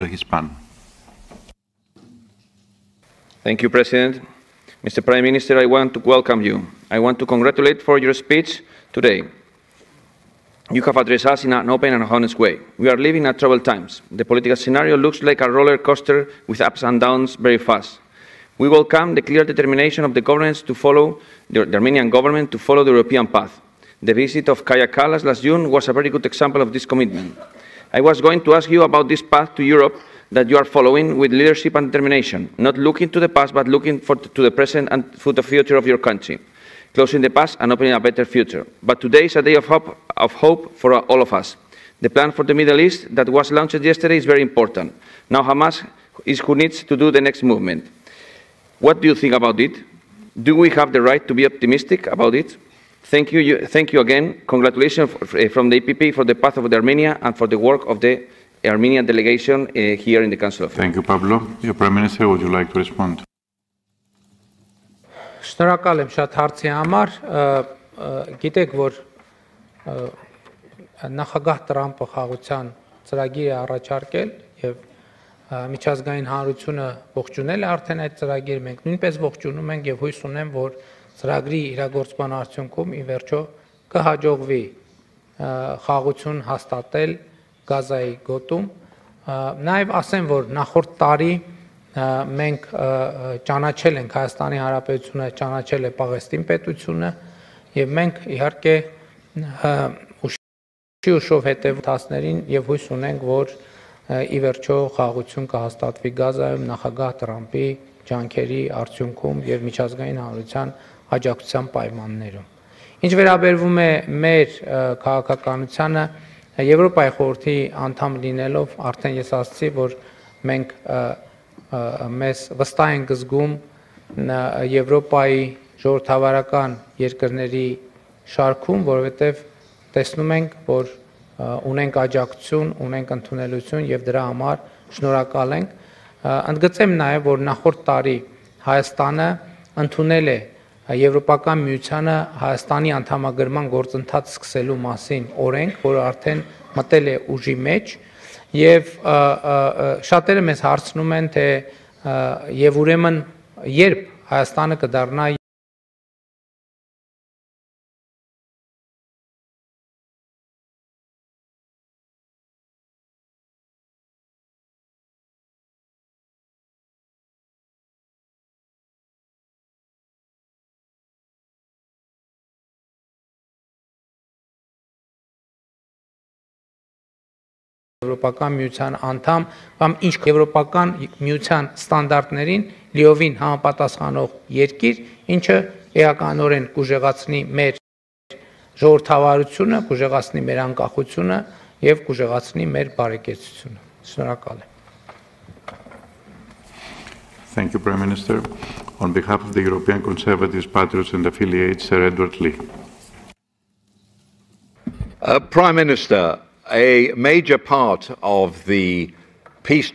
Hispan. Thank you, President. Mr. Prime Minister, I want to welcome you. I want to congratulate for your speech today. You have addressed us in an open and honest way. We are living in troubled times. The political scenario looks like a roller coaster with ups and downs very fast. We welcome the clear determination of the governments to follow the Armenian government to follow the European path. The visit of Kaja Kallas last June was a very good example of this commitment. I was going to ask you about this path to Europe that you are following with leadership and determination, not looking to the past, but looking to the present and to the future of your country, closing the past and opening a better future. But today is a day of hope for all of us. The plan for the Middle East that was launched yesterday is very important. Now Hamas is who needs to do the next movement. What do you think about it? Do we have the right to be optimistic about it? Thank you again. Congratulations from the EPP for the path of the Armenia and for the work of the Armenian delegation here in the Council of Europe. Thank you, Pablo. Your Prime Minister, would you like to respond? Շնորհակալ եմ շատ հարցի համար, գիտեք, որ նախագահ Տրամպը խաղաղության ծրագիր է առաջարկել եւ միջազգային հանրությունը ողջունել է արդեն այդ ծրագիրը, մենք նույնպես ողջունում ենք եւ հույս ունեմ, որ ծրագրի իրագործման արդյունքում ի վերջո կհաջողվի խաղաղություն հաստատել Գազայի գոտում, նաև ասեմ, որ նախորդ տարի մենք ճանաչել ենք Հայաստանի Հանրապետությունը, ճանաչել է Պաղեստին պետությունը եւ մենք իհարկե ուշով հետևածներին եւ հույս ունենք, որ ի վերջո խաղաղություն կհաստատվի Գազայում նախագահ Տրամպի ջանքերի արդյունքում եւ միջազգային հանրության աջակցության պայմաններում։ Ինչ վերաբերվում է մեր քաղաքականությանը, Եվրոպայի խորհրդի անդամ լինելով արդեն ես ասացի, որ մենք մեզ վստահ ենք զգում Եվրոպայի ժողովրդավարական երկրների շարքում, որովհետև տեսնում ենք, որ ունենք աջակցություն, ունենք ընդունելություն եւ դրա համար շնորհակալ ենք։ Ընդգծեմ նաեւ, որ նախորդ տարի Հայաստանը ընդունել է Եվրոպական միությանը Հայաստանի անդամագրման գործընթաց սկսելու մասին օրենք, որը արդեն մտել է ուժի մեջ եւ շատերը մեզ հարցնում են, թե եւ ուրեմն երբ Հայաստանը կդառնա Եվրոպական միության անդամ կամ ինչ Եվրոպական միության ստանդարտներին լիովին համապատասխանող երկիր, ինչը էականորեն կուժեղացնի մեր ժողովրդավարությունը, կուժեղացնի մեր անկախությունը եւ կուժեղացնի մեր բարեկեցությունը։ Շնորհակալ եմ։ Thank you, Prime Minister. On behalf of the European Conservatives, Patriots and Affiliates, Sir Edward Lee. Prime Minister, a major part of the peace